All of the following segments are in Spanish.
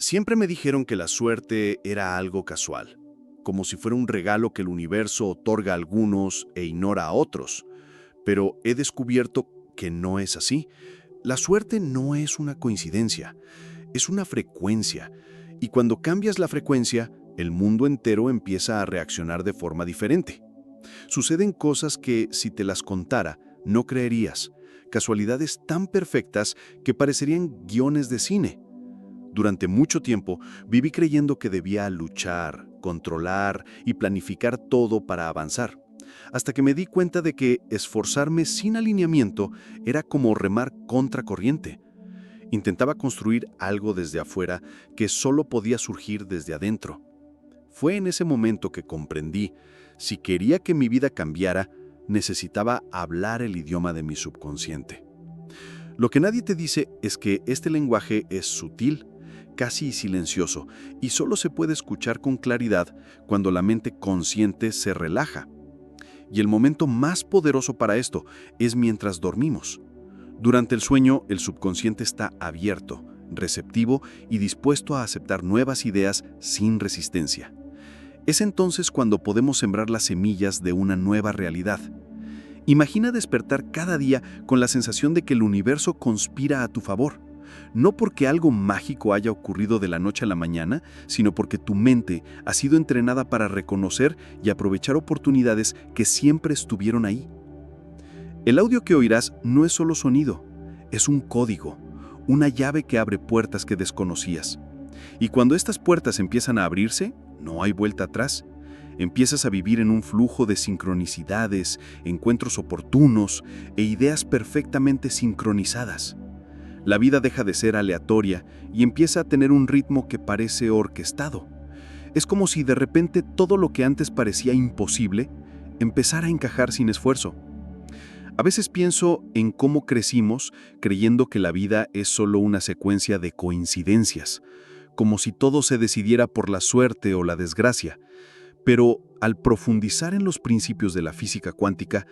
Siempre me dijeron que la suerte era algo casual, como si fuera un regalo que el universo otorga a algunos e ignora a otros. Pero he descubierto que no es así. La suerte no es una coincidencia, es una frecuencia. Y cuando cambias la frecuencia, el mundo entero empieza a reaccionar de forma diferente. Suceden cosas que, si te las contara, no creerías. Casualidades tan perfectas que parecerían guiones de cine. Durante mucho tiempo viví creyendo que debía luchar, controlar y planificar todo para avanzar, hasta que me di cuenta de que esforzarme sin alineamiento era como remar contracorriente. Intentaba construir algo desde afuera que solo podía surgir desde adentro. Fue en ese momento que comprendí, si quería que mi vida cambiara, necesitaba hablar el idioma de mi subconsciente. Lo que nadie te dice es que este lenguaje es sutil, casi silencioso, y solo se puede escuchar con claridad cuando la mente consciente se relaja. Y el momento más poderoso para esto es mientras dormimos. Durante el sueño, el subconsciente está abierto, receptivo y dispuesto a aceptar nuevas ideas sin resistencia. Es entonces cuando podemos sembrar las semillas de una nueva realidad. Imagina despertar cada día con la sensación de que el universo conspira a tu favor. No porque algo mágico haya ocurrido de la noche a la mañana, sino porque tu mente ha sido entrenada para reconocer y aprovechar oportunidades que siempre estuvieron ahí. El audio que oirás no es solo sonido, es un código, una llave que abre puertas que desconocías. Y cuando estas puertas empiezan a abrirse, no hay vuelta atrás. Empiezas a vivir en un flujo de sincronicidades, encuentros oportunos e ideas perfectamente sincronizadas. La vida deja de ser aleatoria y empieza a tener un ritmo que parece orquestado. Es como si de repente todo lo que antes parecía imposible empezara a encajar sin esfuerzo. A veces pienso en cómo crecimos creyendo que la vida es solo una secuencia de coincidencias, como si todo se decidiera por la suerte o la desgracia. Pero al profundizar en los principios de la física cuántica,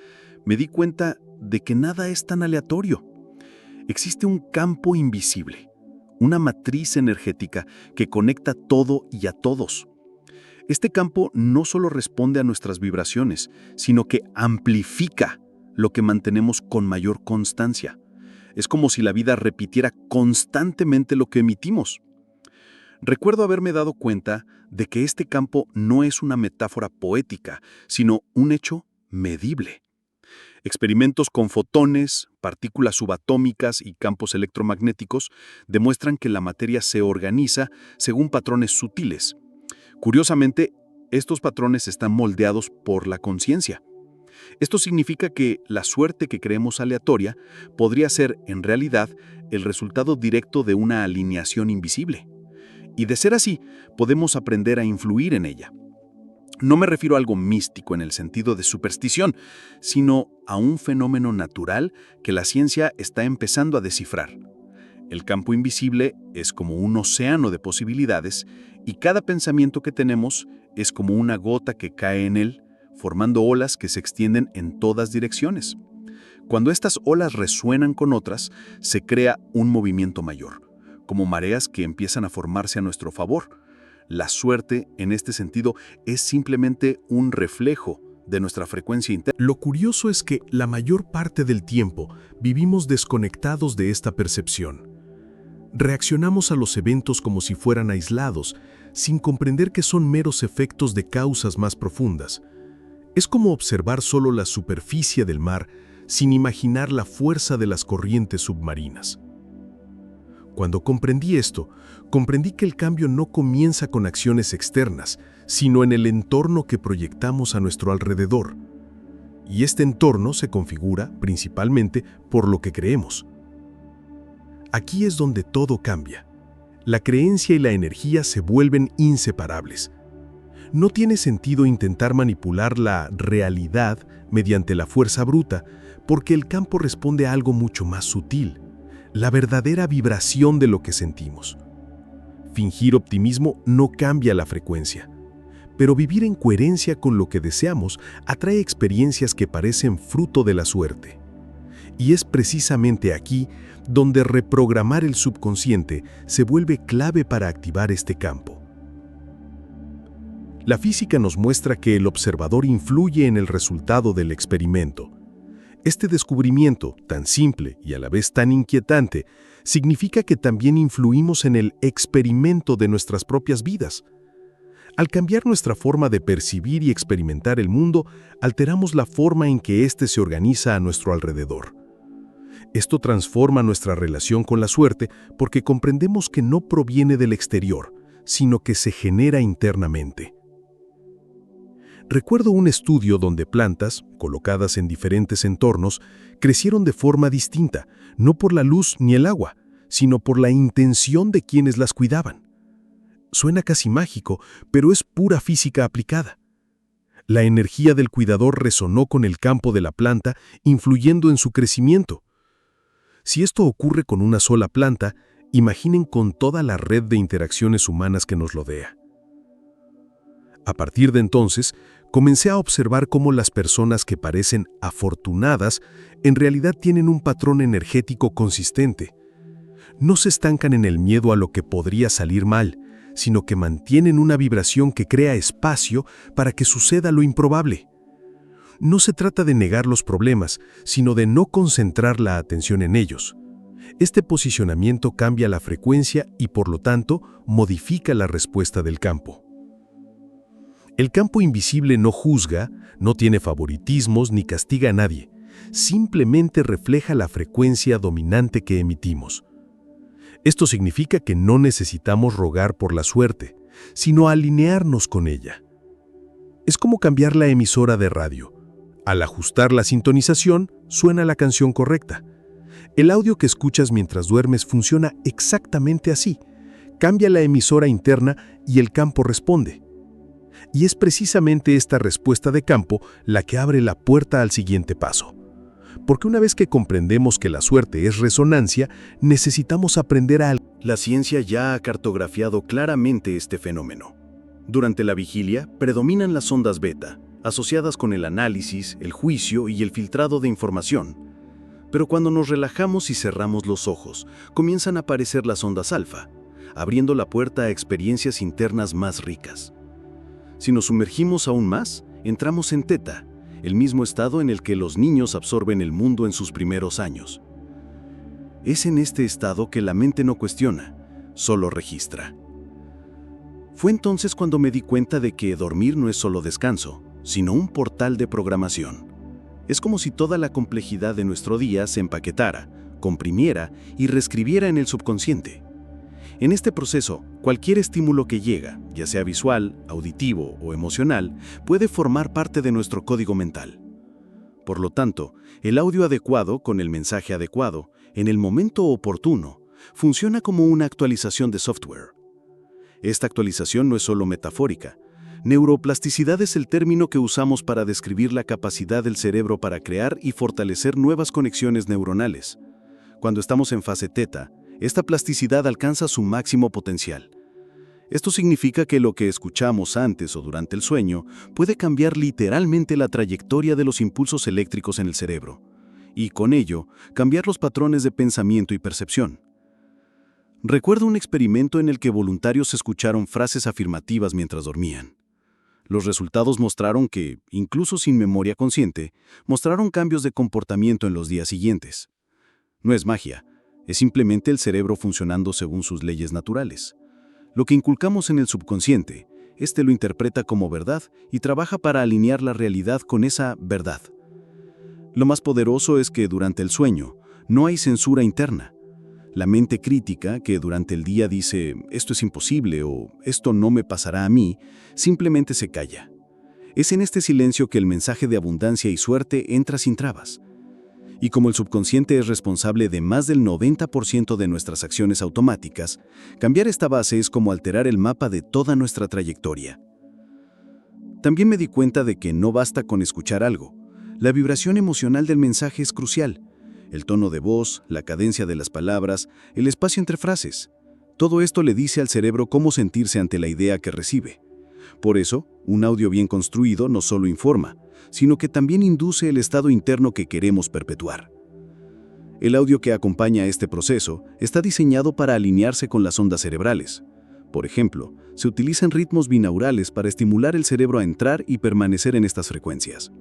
me di cuenta de que nada es tan aleatorio. Existe un campo invisible, una matriz energética que conecta todo y a todos. Este campo no solo responde a nuestras vibraciones, sino que amplifica lo que mantenemos con mayor constancia. Es como si la vida repitiera constantemente lo que emitimos. Recuerdo haberme dado cuenta de que este campo no es una metáfora poética, sino un hecho medible. Experimentos con fotones, partículas subatómicas y campos electromagnéticos demuestran que la materia se organiza según patrones sutiles. Curiosamente, estos patrones están moldeados por la conciencia. Esto significa que la suerte que creemos aleatoria podría ser, en realidad, el resultado directo de una alineación invisible. Y de ser así, podemos aprender a influir en ella. No me refiero a algo místico en el sentido de superstición, sino a un fenómeno natural que la ciencia está empezando a descifrar. El campo invisible es como un océano de posibilidades y cada pensamiento que tenemos es como una gota que cae en él, formando olas que se extienden en todas direcciones. Cuando estas olas resuenan con otras, se crea un movimiento mayor, como mareas que empiezan a formarse a nuestro favor. La suerte, en este sentido, es simplemente un reflejo de nuestra frecuencia interna. Lo curioso es que la mayor parte del tiempo vivimos desconectados de esta percepción. Reaccionamos a los eventos como si fueran aislados, sin comprender que son meros efectos de causas más profundas. Es como observar solo la superficie del mar sin imaginar la fuerza de las corrientes submarinas. Cuando comprendí esto, comprendí que el cambio no comienza con acciones externas, sino en el entorno que proyectamos a nuestro alrededor. Y este entorno se configura principalmente por lo que creemos. Aquí es donde todo cambia. La creencia y la energía se vuelven inseparables. No tiene sentido intentar manipular la realidad mediante la fuerza bruta, porque el campo responde a algo mucho más sutil, la verdadera vibración de lo que sentimos. Fingir optimismo no cambia la frecuencia, pero vivir en coherencia con lo que deseamos atrae experiencias que parecen fruto de la suerte. Y es precisamente aquí donde reprogramar el subconsciente se vuelve clave para activar este campo. La física nos muestra que el observador influye en el resultado del experimento. Este descubrimiento, tan simple y a la vez tan inquietante, significa que también influimos en el experimento de nuestras propias vidas. Al cambiar nuestra forma de percibir y experimentar el mundo, alteramos la forma en que éste se organiza a nuestro alrededor. Esto transforma nuestra relación con la suerte porque comprendemos que no proviene del exterior, sino que se genera internamente. Recuerdo un estudio donde plantas, colocadas en diferentes entornos, crecieron de forma distinta, no por la luz ni el agua, sino por la intención de quienes las cuidaban. Suena casi mágico, pero es pura física aplicada. La energía del cuidador resonó con el campo de la planta, influyendo en su crecimiento. Si esto ocurre con una sola planta, imaginen con toda la red de interacciones humanas que nos rodea. A partir de entonces, comencé a observar cómo las personas que parecen afortunadas en realidad tienen un patrón energético consistente. No se estancan en el miedo a lo que podría salir mal, sino que mantienen una vibración que crea espacio para que suceda lo improbable. No se trata de negar los problemas, sino de no concentrar la atención en ellos. Este posicionamiento cambia la frecuencia y, por lo tanto, modifica la respuesta del campo. El campo invisible no juzga, no tiene favoritismos ni castiga a nadie. Simplemente refleja la frecuencia dominante que emitimos. Esto significa que no necesitamos rogar por la suerte, sino alinearnos con ella. Es como cambiar la emisora de radio. Al ajustar la sintonización, suena la canción correcta. El audio que escuchas mientras duermes funciona exactamente así. Cambia la emisora interna y el campo responde. Y es precisamente esta respuesta de campo la que abre la puerta al siguiente paso. Porque una vez que comprendemos que la suerte es resonancia, necesitamos aprender a... La ciencia ya ha cartografiado claramente este fenómeno. Durante la vigilia, predominan las ondas beta, asociadas con el análisis, el juicio y el filtrado de información. Pero cuando nos relajamos y cerramos los ojos, comienzan a aparecer las ondas alfa, abriendo la puerta a experiencias internas más ricas. Si nos sumergimos aún más, entramos en teta, el mismo estado en el que los niños absorben el mundo en sus primeros años. Es en este estado que la mente no cuestiona, solo registra. Fue entonces cuando me di cuenta de que dormir no es solo descanso, sino un portal de programación. Es como si toda la complejidad de nuestro día se empaquetara, comprimiera y reescribiera en el subconsciente. En este proceso, cualquier estímulo que llega, ya sea visual, auditivo o emocional, puede formar parte de nuestro código mental. Por lo tanto, el audio adecuado con el mensaje adecuado, en el momento oportuno, funciona como una actualización de software. Esta actualización no es solo metafórica. Neuroplasticidad es el término que usamos para describir la capacidad del cerebro para crear y fortalecer nuevas conexiones neuronales. Cuando estamos en fase teta, esta plasticidad alcanza su máximo potencial. Esto significa que lo que escuchamos antes o durante el sueño puede cambiar literalmente la trayectoria de los impulsos eléctricos en el cerebro, y con ello, cambiar los patrones de pensamiento y percepción. Recuerdo un experimento en el que voluntarios escucharon frases afirmativas mientras dormían. Los resultados mostraron que, incluso sin memoria consciente, mostraron cambios de comportamiento en los días siguientes. No es magia. Es simplemente el cerebro funcionando según sus leyes naturales. Lo que inculcamos en el subconsciente, este lo interpreta como verdad y trabaja para alinear la realidad con esa verdad. Lo más poderoso es que durante el sueño no hay censura interna. La mente crítica, que durante el día dice «esto es imposible» o «esto no me pasará a mí», simplemente se calla. Es en este silencio que el mensaje de abundancia y suerte entra sin trabas. Y como el subconsciente es responsable de más del 90% de nuestras acciones automáticas, cambiar esta base es como alterar el mapa de toda nuestra trayectoria. También me di cuenta de que no basta con escuchar algo. La vibración emocional del mensaje es crucial. El tono de voz, la cadencia de las palabras, el espacio entre frases. Todo esto le dice al cerebro cómo sentirse ante la idea que recibe. Por eso, un audio bien construido no solo informa, sino que también induce el estado interno que queremos perpetuar. El audio que acompaña a este proceso está diseñado para alinearse con las ondas cerebrales. Por ejemplo, se utilizan ritmos binaurales para estimular el cerebro a entrar y permanecer en estas frecuencias.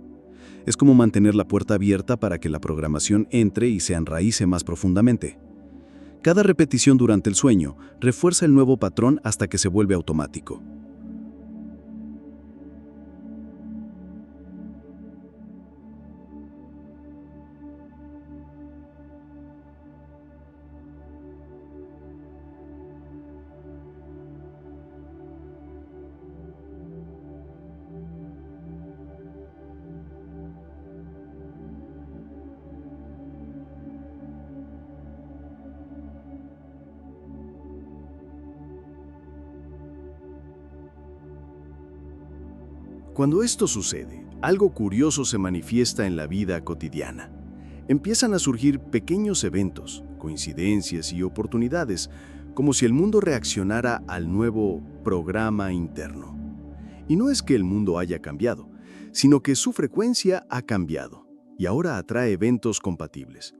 Es como mantener la puerta abierta para que la programación entre y se enraíce más profundamente. Cada repetición durante el sueño refuerza el nuevo patrón hasta que se vuelve automático. Cuando esto sucede, algo curioso se manifiesta en la vida cotidiana. Empiezan a surgir pequeños eventos, coincidencias y oportunidades, como si el mundo reaccionara al nuevo programa interno. Y no es que el mundo haya cambiado, sino que su frecuencia ha cambiado y ahora atrae eventos compatibles.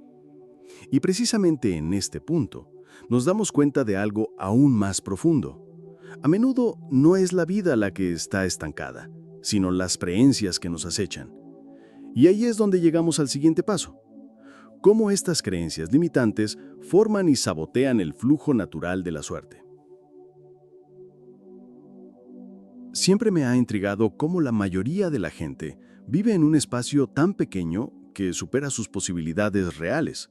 Y precisamente en este punto, nos damos cuenta de algo aún más profundo. A menudo no es la vida la que está estancada, sino las creencias que nos acechan. Y ahí es donde llegamos al siguiente paso. Cómo estas creencias limitantes forman y sabotean el flujo natural de la suerte. Siempre me ha intrigado cómo la mayoría de la gente vive en un espacio tan pequeño que supera sus posibilidades reales.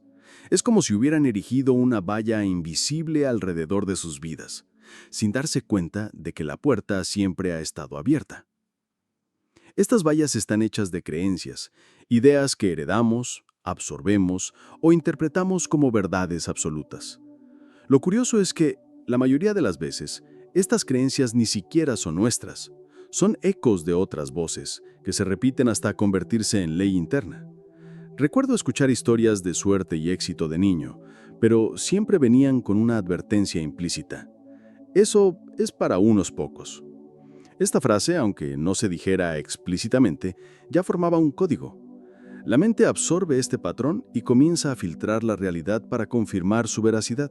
Es como si hubieran erigido una valla invisible alrededor de sus vidas, sin darse cuenta de que la puerta siempre ha estado abierta. Estas vallas están hechas de creencias, ideas que heredamos, absorbemos o interpretamos como verdades absolutas. Lo curioso es que, la mayoría de las veces, estas creencias ni siquiera son nuestras. Son ecos de otras voces, que se repiten hasta convertirse en ley interna. Recuerdo escuchar historias de suerte y éxito de niño, pero siempre venían con una advertencia implícita. Eso es para unos pocos. Esta frase, aunque no se dijera explícitamente, ya formaba un código. La mente absorbe este patrón y comienza a filtrar la realidad para confirmar su veracidad.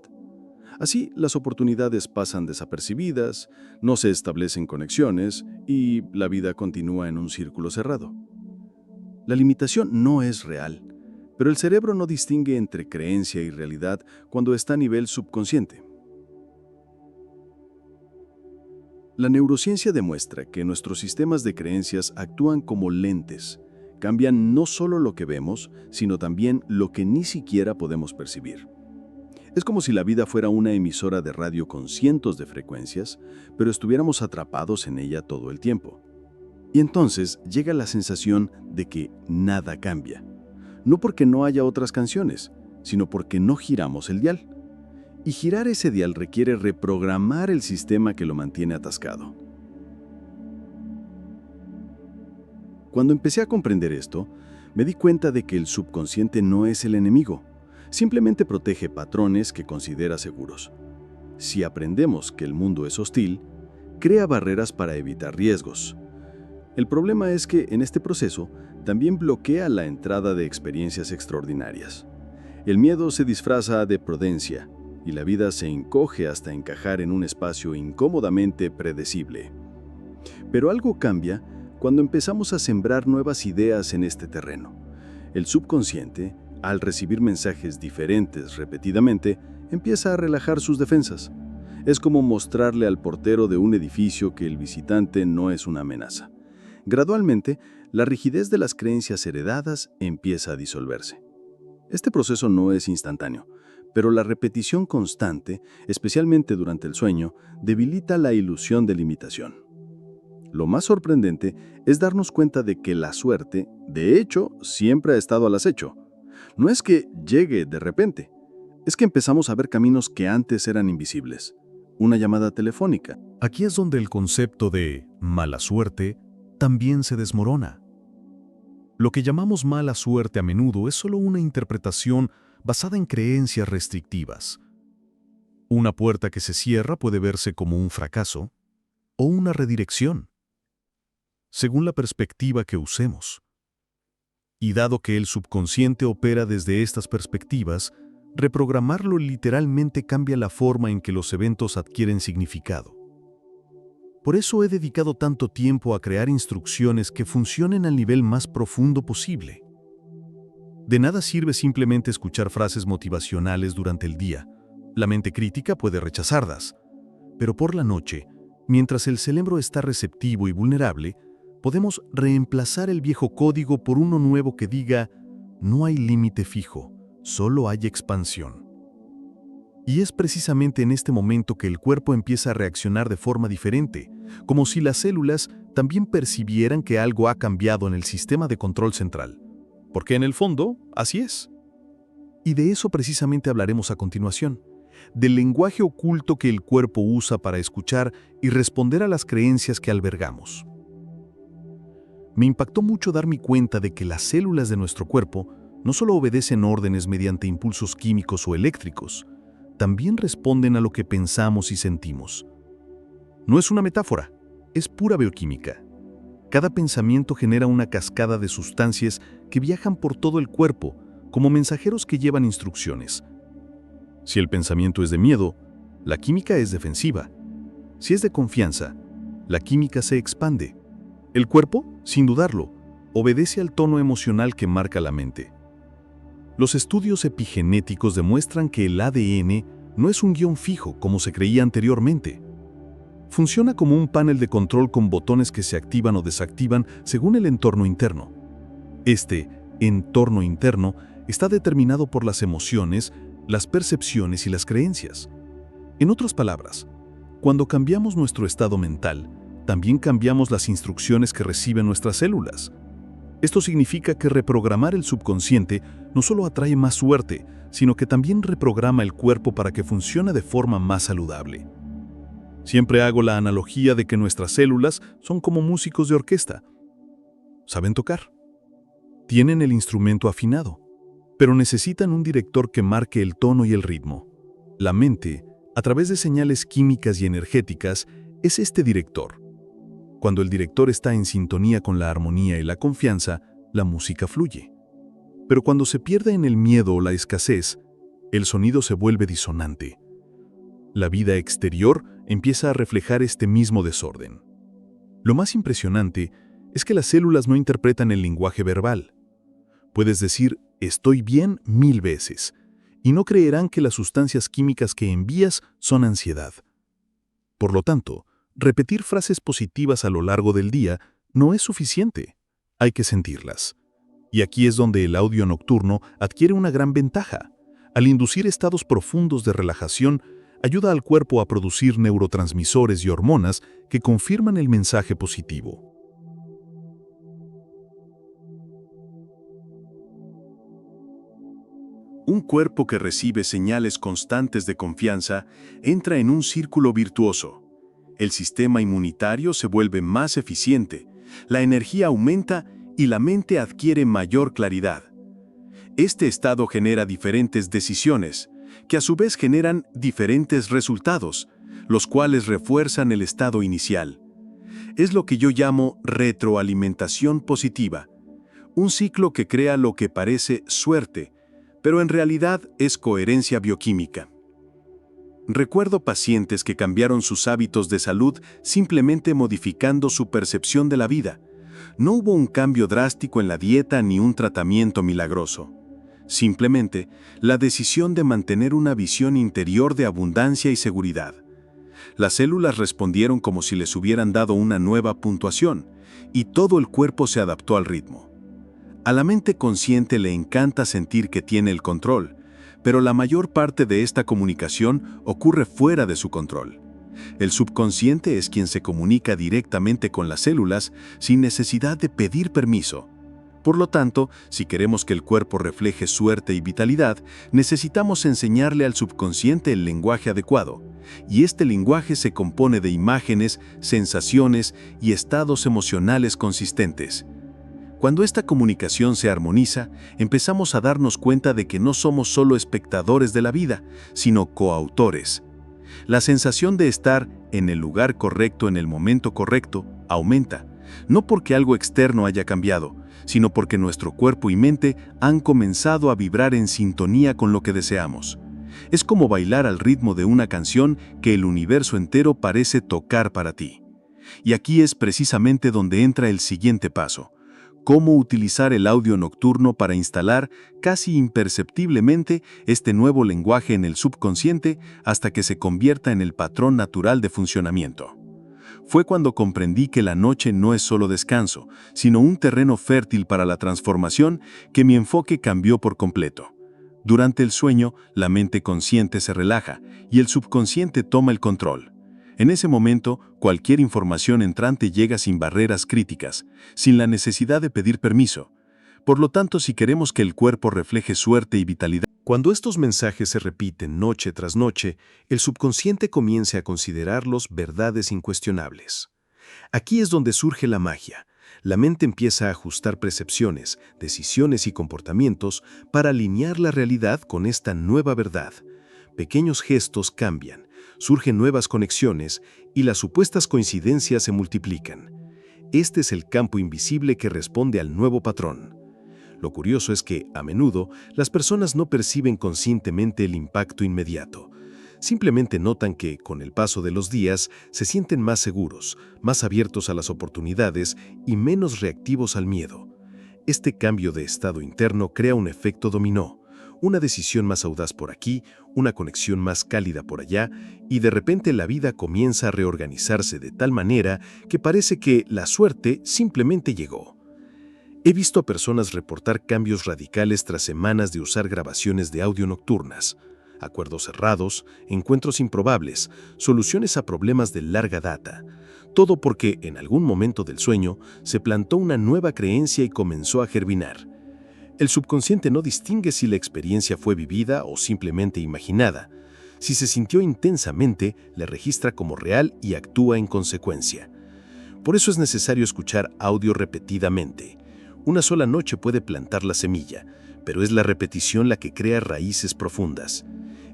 Así, las oportunidades pasan desapercibidas, no se establecen conexiones y la vida continúa en un círculo cerrado. La limitación no es real, pero el cerebro no distingue entre creencia y realidad cuando está a nivel subconsciente. La neurociencia demuestra que nuestros sistemas de creencias actúan como lentes. Cambian no solo lo que vemos, sino también lo que ni siquiera podemos percibir. Es como si la vida fuera una emisora de radio con cientos de frecuencias, pero estuviéramos atrapados en ella todo el tiempo. Y entonces llega la sensación de que nada cambia. No porque no haya otras canciones, sino porque no giramos el dial. Y girar ese dial requiere reprogramar el sistema que lo mantiene atascado. Cuando empecé a comprender esto, me di cuenta de que el subconsciente no es el enemigo, simplemente protege patrones que considera seguros. Si aprendemos que el mundo es hostil, crea barreras para evitar riesgos. El problema es que en este proceso también bloquea la entrada de experiencias extraordinarias. El miedo se disfraza de prudencia, y la vida se encoge hasta encajar en un espacio incómodamente predecible. Pero algo cambia cuando empezamos a sembrar nuevas ideas en este terreno. El subconsciente, al recibir mensajes diferentes repetidamente, empieza a relajar sus defensas. Es como mostrarle al portero de un edificio que el visitante no es una amenaza. Gradualmente, la rigidez de las creencias heredadas empieza a disolverse. Este proceso no es instantáneo, pero la repetición constante, especialmente durante el sueño, debilita la ilusión de limitación. Lo más sorprendente es darnos cuenta de que la suerte, de hecho, siempre ha estado al acecho. No es que llegue de repente, es que empezamos a ver caminos que antes eran invisibles. Una llamada telefónica. Aquí es donde el concepto de mala suerte también se desmorona. Lo que llamamos mala suerte a menudo es solo una interpretación basada en creencias restrictivas. Una puerta que se cierra puede verse como un fracaso o una redirección, según la perspectiva que usemos. Y dado que el subconsciente opera desde estas perspectivas, reprogramarlo literalmente cambia la forma en que los eventos adquieren significado. Por eso he dedicado tanto tiempo a crear instrucciones que funcionen al nivel más profundo posible. De nada sirve simplemente escuchar frases motivacionales durante el día. La mente crítica puede rechazarlas. Pero por la noche, mientras el cerebro está receptivo y vulnerable, podemos reemplazar el viejo código por uno nuevo que diga: no hay límite fijo, solo hay expansión. Y es precisamente en este momento que el cuerpo empieza a reaccionar de forma diferente, como si las células también percibieran que algo ha cambiado en el sistema de control central. Porque en el fondo, así es. Y de eso precisamente hablaremos a continuación, del lenguaje oculto que el cuerpo usa para escuchar y responder a las creencias que albergamos. Me impactó mucho darme cuenta de que las células de nuestro cuerpo no solo obedecen órdenes mediante impulsos químicos o eléctricos, también responden a lo que pensamos y sentimos. No es una metáfora, es pura bioquímica. Cada pensamiento genera una cascada de sustancias que viajan por todo el cuerpo, como mensajeros que llevan instrucciones. Si el pensamiento es de miedo, la química es defensiva. Si es de confianza, la química se expande. El cuerpo, sin dudarlo, obedece al tono emocional que marca la mente. Los estudios epigenéticos demuestran que el ADN no es un guión fijo como se creía anteriormente. Funciona como un panel de control con botones que se activan o desactivan según el entorno interno. Este entorno interno está determinado por las emociones, las percepciones y las creencias. En otras palabras, cuando cambiamos nuestro estado mental, también cambiamos las instrucciones que reciben nuestras células. Esto significa que reprogramar el subconsciente no solo atrae más suerte, sino que también reprograma el cuerpo para que funcione de forma más saludable. Siempre hago la analogía de que nuestras células son como músicos de orquesta. Saben tocar. Tienen el instrumento afinado, pero necesitan un director que marque el tono y el ritmo. La mente, a través de señales químicas y energéticas, es este director. Cuando el director está en sintonía con la armonía y la confianza, la música fluye. Pero cuando se pierde en el miedo o la escasez, el sonido se vuelve disonante. La vida exterior empieza a reflejar este mismo desorden. Lo más impresionante es que las células no interpretan el lenguaje verbal. Puedes decir «estoy bien» 1000 veces, y no creerán que las sustancias químicas que envías son ansiedad. Por lo tanto, repetir frases positivas a lo largo del día no es suficiente. Hay que sentirlas. Y aquí es donde el audio nocturno adquiere una gran ventaja. Al inducir estados profundos de relajación, ayuda al cuerpo a producir neurotransmisores y hormonas que confirman el mensaje positivo. Un cuerpo que recibe señales constantes de confianza entra en un círculo virtuoso. El sistema inmunitario se vuelve más eficiente, la energía aumenta y la mente adquiere mayor claridad. Este estado genera diferentes decisiones, que a su vez generan diferentes resultados, los cuales refuerzan el estado inicial. Es lo que yo llamo retroalimentación positiva, un ciclo que crea lo que parece suerte, pero en realidad es coherencia bioquímica. Recuerdo pacientes que cambiaron sus hábitos de salud simplemente modificando su percepción de la vida. No hubo un cambio drástico en la dieta ni un tratamiento milagroso. Simplemente, la decisión de mantener una visión interior de abundancia y seguridad. Las células respondieron como si les hubieran dado una nueva puntuación, y todo el cuerpo se adaptó al ritmo. A la mente consciente le encanta sentir que tiene el control, pero la mayor parte de esta comunicación ocurre fuera de su control. El subconsciente es quien se comunica directamente con las células sin necesidad de pedir permiso. Por lo tanto, si queremos que el cuerpo refleje suerte y vitalidad, necesitamos enseñarle al subconsciente el lenguaje adecuado, y este lenguaje se compone de imágenes, sensaciones y estados emocionales consistentes. Cuando esta comunicación se armoniza, empezamos a darnos cuenta de que no somos solo espectadores de la vida, sino coautores. La sensación de estar en el lugar correcto en el momento correcto aumenta, No porque algo externo haya cambiado, sino porque nuestro cuerpo y mente han comenzado a vibrar en sintonía con lo que deseamos. Es como bailar al ritmo de una canción que el universo entero parece tocar para ti. Y aquí es precisamente donde entra el siguiente paso: cómo utilizar el audio nocturno para instalar casi imperceptiblemente este nuevo lenguaje en el subconsciente hasta que se convierta en el patrón natural de funcionamiento. Fue cuando comprendí que la noche no es solo descanso, sino un terreno fértil para la transformación, que mi enfoque cambió por completo. Durante el sueño, la mente consciente se relaja y el subconsciente toma el control. En ese momento, cualquier información entrante llega sin barreras críticas, sin la necesidad de pedir permiso. Por lo tanto, si queremos que el cuerpo refleje suerte y vitalidad, Cuando estos mensajes se repiten noche tras noche, el subconsciente comienza a considerarlos verdades incuestionables. Aquí es donde surge la magia. La mente empieza a ajustar percepciones, decisiones y comportamientos para alinear la realidad con esta nueva verdad. Pequeños gestos cambian, surgen nuevas conexiones y las supuestas coincidencias se multiplican. Este es el campo invisible que responde al nuevo patrón. Lo curioso es que, a menudo, las personas no perciben conscientemente el impacto inmediato. Simplemente notan que, con el paso de los días, se sienten más seguros, más abiertos a las oportunidades y menos reactivos al miedo. Este cambio de estado interno crea un efecto dominó, una decisión más audaz por aquí, una conexión más cálida por allá, y de repente la vida comienza a reorganizarse de tal manera que parece que la suerte simplemente llegó. He visto a personas reportar cambios radicales tras semanas de usar grabaciones de audio nocturnas, acuerdos cerrados, encuentros improbables, soluciones a problemas de larga data. Todo porque, en algún momento del sueño, se plantó una nueva creencia y comenzó a germinar. El subconsciente no distingue si la experiencia fue vivida o simplemente imaginada. Si se sintió intensamente, la registra como real y actúa en consecuencia. Por eso es necesario escuchar audio repetidamente. Una sola noche puede plantar la semilla, pero es la repetición la que crea raíces profundas.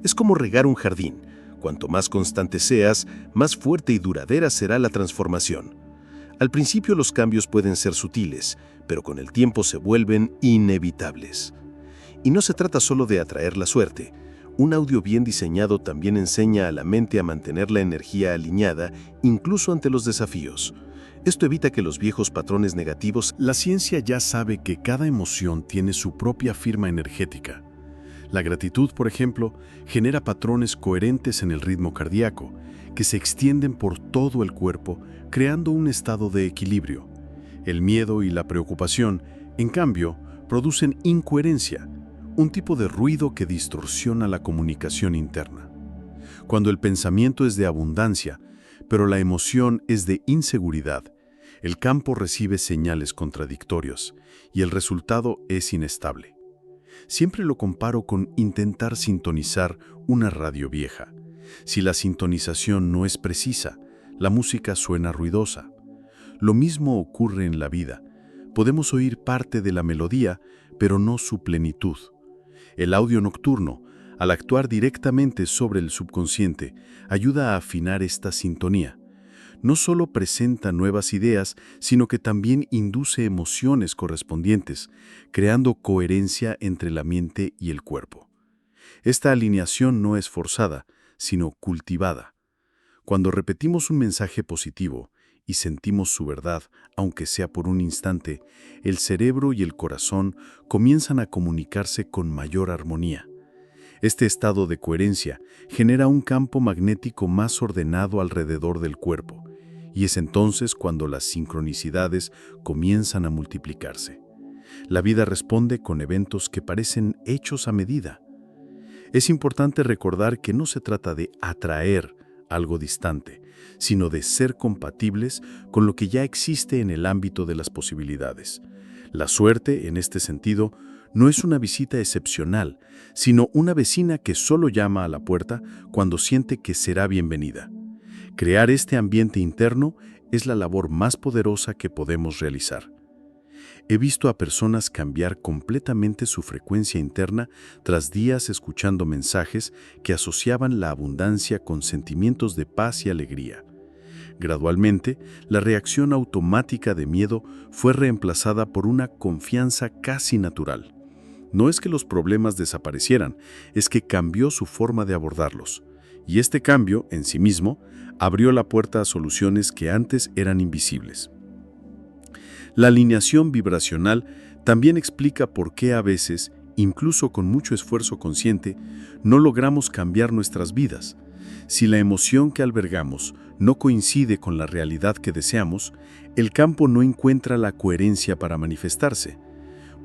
Es como regar un jardín. Cuanto más constante seas, más fuerte y duradera será la transformación. Al principio los cambios pueden ser sutiles, pero con el tiempo se vuelven inevitables. Y no se trata solo de atraer la suerte. Un audio bien diseñado también enseña a la mente a mantener la energía alineada, incluso ante los desafíos. Esto evita que los viejos patrones negativos... La ciencia ya sabe que cada emoción tiene su propia firma energética. La gratitud, por ejemplo, genera patrones coherentes en el ritmo cardíaco, que se extienden por todo el cuerpo, creando un estado de equilibrio. El miedo y la preocupación, en cambio, producen incoherencia, un tipo de ruido que distorsiona la comunicación interna. Cuando el pensamiento es de abundancia, pero la emoción es de inseguridad, el campo recibe señales contradictorios y el resultado es inestable. Siempre lo comparo con intentar sintonizar una radio vieja. Si la sintonización no es precisa, la música suena ruidosa. Lo mismo ocurre en la vida. Podemos oír parte de la melodía, pero no su plenitud. El audio nocturno, al actuar directamente sobre el subconsciente, ayuda a afinar esta sintonía. No solo presenta nuevas ideas, sino que también induce emociones correspondientes, creando coherencia entre la mente y el cuerpo. Esta alineación no es forzada, sino cultivada. Cuando repetimos un mensaje positivo y sentimos su verdad, aunque sea por un instante, el cerebro y el corazón comienzan a comunicarse con mayor armonía. Este estado de coherencia genera un campo magnético más ordenado alrededor del cuerpo, y es entonces cuando las sincronicidades comienzan a multiplicarse. La vida responde con eventos que parecen hechos a medida. Es importante recordar que no se trata de atraer algo distante, sino de ser compatibles con lo que ya existe en el ámbito de las posibilidades. La suerte, en este sentido, no es una visita excepcional, sino una vecina que solo llama a la puerta cuando siente que será bienvenida. Crear este ambiente interno es la labor más poderosa que podemos realizar. He visto a personas cambiar completamente su frecuencia interna tras días escuchando mensajes que asociaban la abundancia con sentimientos de paz y alegría. Gradualmente, la reacción automática de miedo fue reemplazada por una confianza casi natural. No es que los problemas desaparecieran, es que cambió su forma de abordarlos. Y este cambio, en sí mismo, abrió la puerta a soluciones que antes eran invisibles. La alineación vibracional también explica por qué a veces, incluso con mucho esfuerzo consciente, no logramos cambiar nuestras vidas. Si la emoción que albergamos no coincide con la realidad que deseamos, el campo no encuentra la coherencia para manifestarse.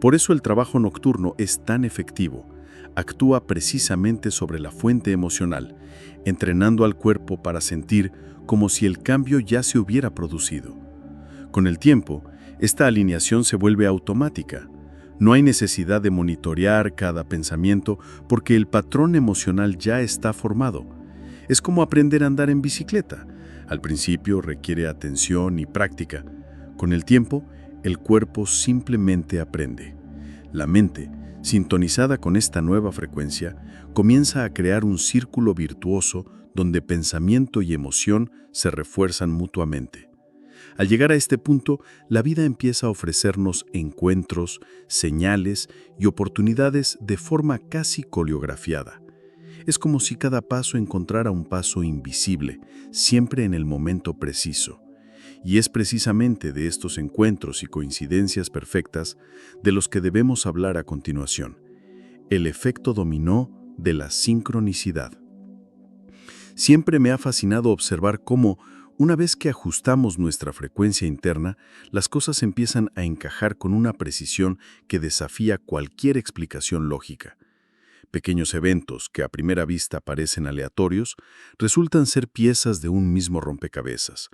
Por eso el trabajo nocturno es tan efectivo. Actúa precisamente sobre la fuente emocional, entrenando al cuerpo para sentir como si el cambio ya se hubiera producido. Con el tiempo, esta alineación se vuelve automática. No hay necesidad de monitorear cada pensamiento porque el patrón emocional ya está formado. Es como aprender a andar en bicicleta. Al principio requiere atención y práctica. Con el tiempo, el cuerpo simplemente aprende. La mente, sintonizada con esta nueva frecuencia, comienza a crear un círculo virtuoso donde pensamiento y emoción se refuerzan mutuamente. Al llegar a este punto, la vida empieza a ofrecernos encuentros, señales y oportunidades de forma casi coreografiada. Es como si cada paso encontrara un paso invisible, siempre en el momento preciso. Y es precisamente de estos encuentros y coincidencias perfectas de los que debemos hablar a continuación. El efecto dominó de la sincronicidad. Siempre me ha fascinado observar cómo, una vez que ajustamos nuestra frecuencia interna, las cosas empiezan a encajar con una precisión que desafía cualquier explicación lógica. Pequeños eventos que a primera vista parecen aleatorios resultan ser piezas de un mismo rompecabezas.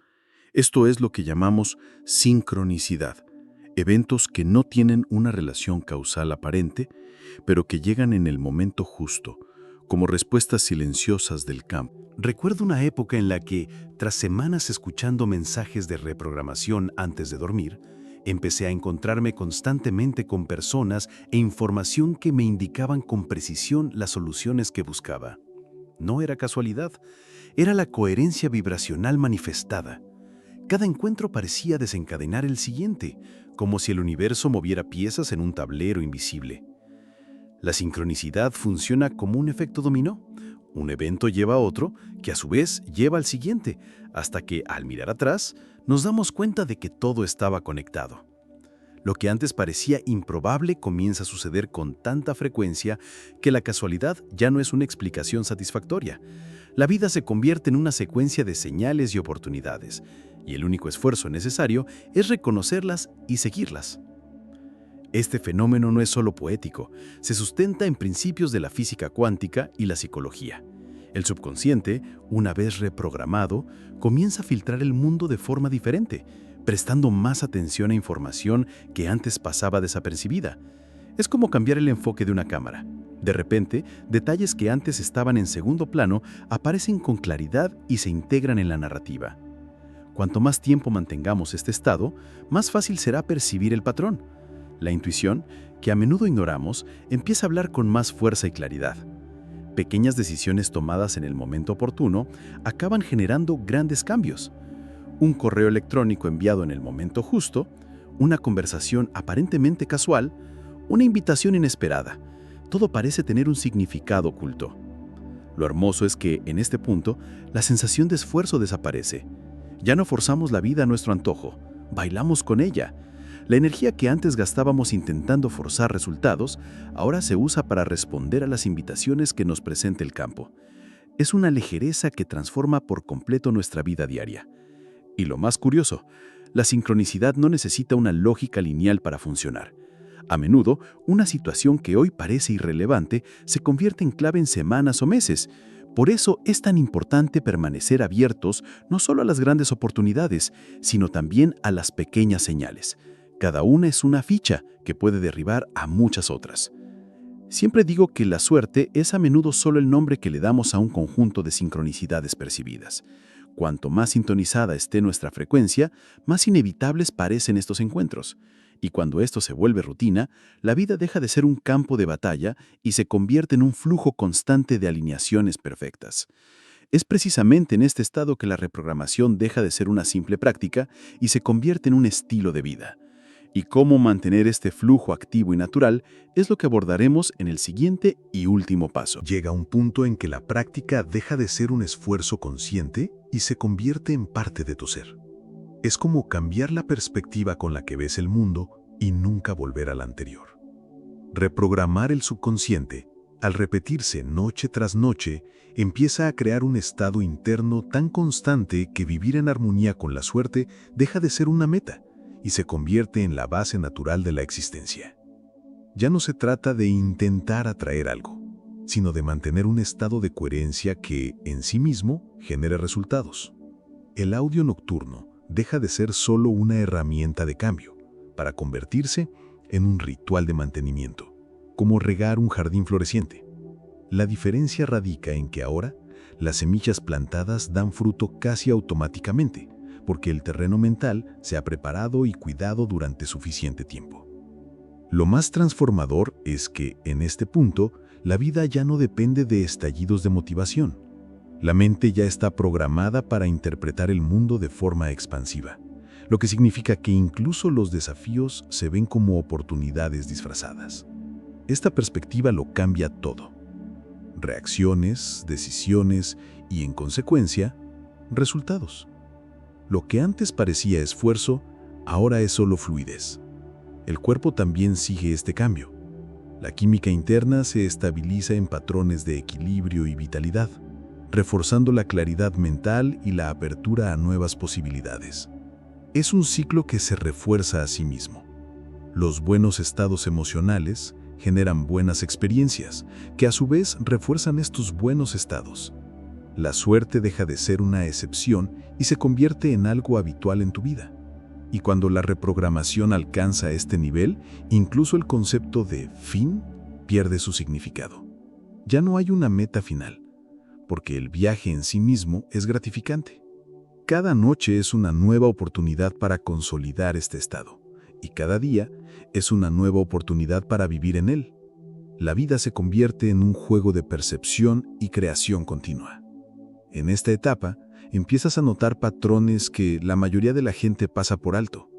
Esto es lo que llamamos sincronicidad, eventos que no tienen una relación causal aparente, pero que llegan en el momento justo, como respuestas silenciosas del campo. Recuerdo una época en la que, tras semanas escuchando mensajes de reprogramación antes de dormir, empecé a encontrarme constantemente con personas e información que me indicaban con precisión las soluciones que buscaba. No era casualidad, era la coherencia vibracional manifestada. Cada encuentro parecía desencadenar el siguiente, como si el universo moviera piezas en un tablero invisible. La sincronicidad funciona como un efecto dominó. Un evento lleva a otro, que a su vez lleva al siguiente, hasta que, al mirar atrás, nos damos cuenta de que todo estaba conectado. Lo que antes parecía improbable comienza a suceder con tanta frecuencia que la casualidad ya no es una explicación satisfactoria. La vida se convierte en una secuencia de señales y oportunidades, y el único esfuerzo necesario es reconocerlas y seguirlas. Este fenómeno no es solo poético, se sustenta en principios de la física cuántica y la psicología. El subconsciente, una vez reprogramado, comienza a filtrar el mundo de forma diferente, prestando más atención a información que antes pasaba desapercibida. Es como cambiar el enfoque de una cámara. De repente, detalles que antes estaban en segundo plano aparecen con claridad y se integran en la narrativa. Cuanto más tiempo mantengamos este estado, más fácil será percibir el patrón. La intuición, que a menudo ignoramos, empieza a hablar con más fuerza y claridad. Pequeñas decisiones tomadas en el momento oportuno acaban generando grandes cambios. Un correo electrónico enviado en el momento justo, una conversación aparentemente casual, una invitación inesperada. Todo parece tener un significado oculto. Lo hermoso es que, en este punto, la sensación de esfuerzo desaparece. Ya no forzamos la vida a nuestro antojo, bailamos con ella. La energía que antes gastábamos intentando forzar resultados, ahora se usa para responder a las invitaciones que nos presenta el campo. Es una ligereza que transforma por completo nuestra vida diaria. Y lo más curioso, la sincronicidad no necesita una lógica lineal para funcionar. A menudo, una situación que hoy parece irrelevante se convierte en clave en semanas o meses. Por eso es tan importante permanecer abiertos no solo a las grandes oportunidades, sino también a las pequeñas señales. Cada una es una ficha que puede derribar a muchas otras. Siempre digo que la suerte es a menudo solo el nombre que le damos a un conjunto de sincronicidades percibidas. Cuanto más sintonizada esté nuestra frecuencia, más inevitables parecen estos encuentros. Y cuando esto se vuelve rutina, la vida deja de ser un campo de batalla y se convierte en un flujo constante de alineaciones perfectas. Es precisamente en este estado que la reprogramación deja de ser una simple práctica y se convierte en un estilo de vida. Y cómo mantener este flujo activo y natural es lo que abordaremos en el siguiente y último paso. Llega un punto en que la práctica deja de ser un esfuerzo consciente y se convierte en parte de tu ser. Es como cambiar la perspectiva con la que ves el mundo y nunca volver a la anterior. Reprogramar el subconsciente, al repetirse noche tras noche, empieza a crear un estado interno tan constante que vivir en armonía con la suerte deja de ser una meta y se convierte en la base natural de la existencia. Ya no se trata de intentar atraer algo, sino de mantener un estado de coherencia que, en sí mismo, genere resultados. El audio nocturno deja de ser solo una herramienta de cambio, para convertirse en un ritual de mantenimiento, como regar un jardín floreciente. La diferencia radica en que ahora las semillas plantadas dan fruto casi automáticamente, porque el terreno mental se ha preparado y cuidado durante suficiente tiempo. Lo más transformador es que, en este punto, la vida ya no depende de estallidos de motivación. La mente ya está programada para interpretar el mundo de forma expansiva, lo que significa que incluso los desafíos se ven como oportunidades disfrazadas. Esta perspectiva lo cambia todo. Reacciones, decisiones y, en consecuencia, resultados. Lo que antes parecía esfuerzo, ahora es solo fluidez. El cuerpo también sigue este cambio. La química interna se estabiliza en patrones de equilibrio y vitalidad, reforzando la claridad mental y la apertura a nuevas posibilidades. Es un ciclo que se refuerza a sí mismo. Los buenos estados emocionales generan buenas experiencias, que a su vez refuerzan estos buenos estados. La suerte deja de ser una excepción y se convierte en algo habitual en tu vida. Y cuando la reprogramación alcanza este nivel, incluso el concepto de fin pierde su significado. Ya no hay una meta final, porque el viaje en sí mismo es gratificante. Cada noche es una nueva oportunidad para consolidar este estado, y cada día es una nueva oportunidad para vivir en él. La vida se convierte en un juego de percepción y creación continua. En esta etapa, empiezas a notar patrones que la mayoría de la gente pasa por alto.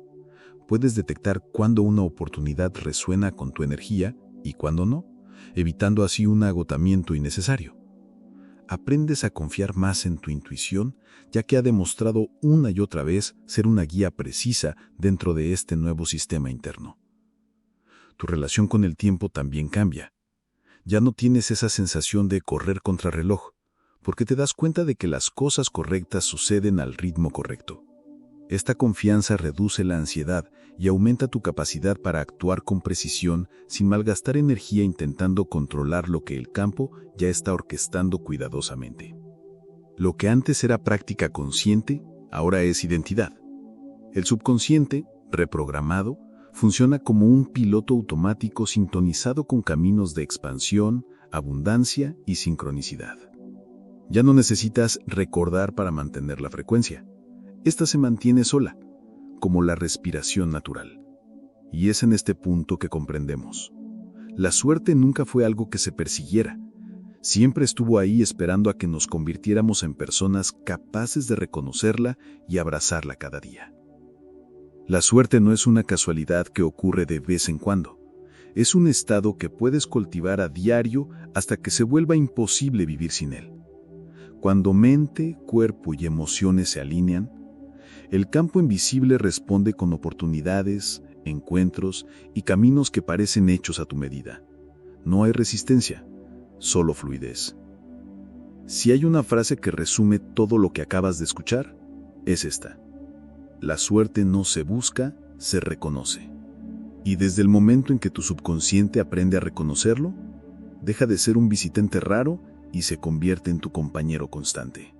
Puedes detectar cuándo una oportunidad resuena con tu energía y cuándo no, evitando así un agotamiento innecesario. Aprendes a confiar más en tu intuición, ya que ha demostrado una y otra vez ser una guía precisa dentro de este nuevo sistema interno. Tu relación con el tiempo también cambia. Ya no tienes esa sensación de correr contra reloj, porque te das cuenta de que las cosas correctas suceden al ritmo correcto. Esta confianza reduce la ansiedad y aumenta tu capacidad para actuar con precisión sin malgastar energía intentando controlar lo que el campo ya está orquestando cuidadosamente. Lo que antes era práctica consciente, ahora es identidad. El subconsciente, reprogramado, funciona como un piloto automático sintonizado con caminos de expansión, abundancia y sincronicidad. Ya no necesitas recordar para mantener la frecuencia. Esta se mantiene sola, como la respiración natural. Y es en este punto que comprendemos. La suerte nunca fue algo que se persiguiera. Siempre estuvo ahí esperando a que nos convirtiéramos en personas capaces de reconocerla y abrazarla cada día. La suerte no es una casualidad que ocurre de vez en cuando. Es un estado que puedes cultivar a diario hasta que se vuelva imposible vivir sin él. Cuando mente, cuerpo y emociones se alinean, el campo invisible responde con oportunidades, encuentros y caminos que parecen hechos a tu medida. No hay resistencia, solo fluidez. Si hay una frase que resume todo lo que acabas de escuchar, es esta: la suerte no se busca, se reconoce. Y desde el momento en que tu subconsciente aprende a reconocerlo, deja de ser un visitante raro y se convierte en tu compañero constante.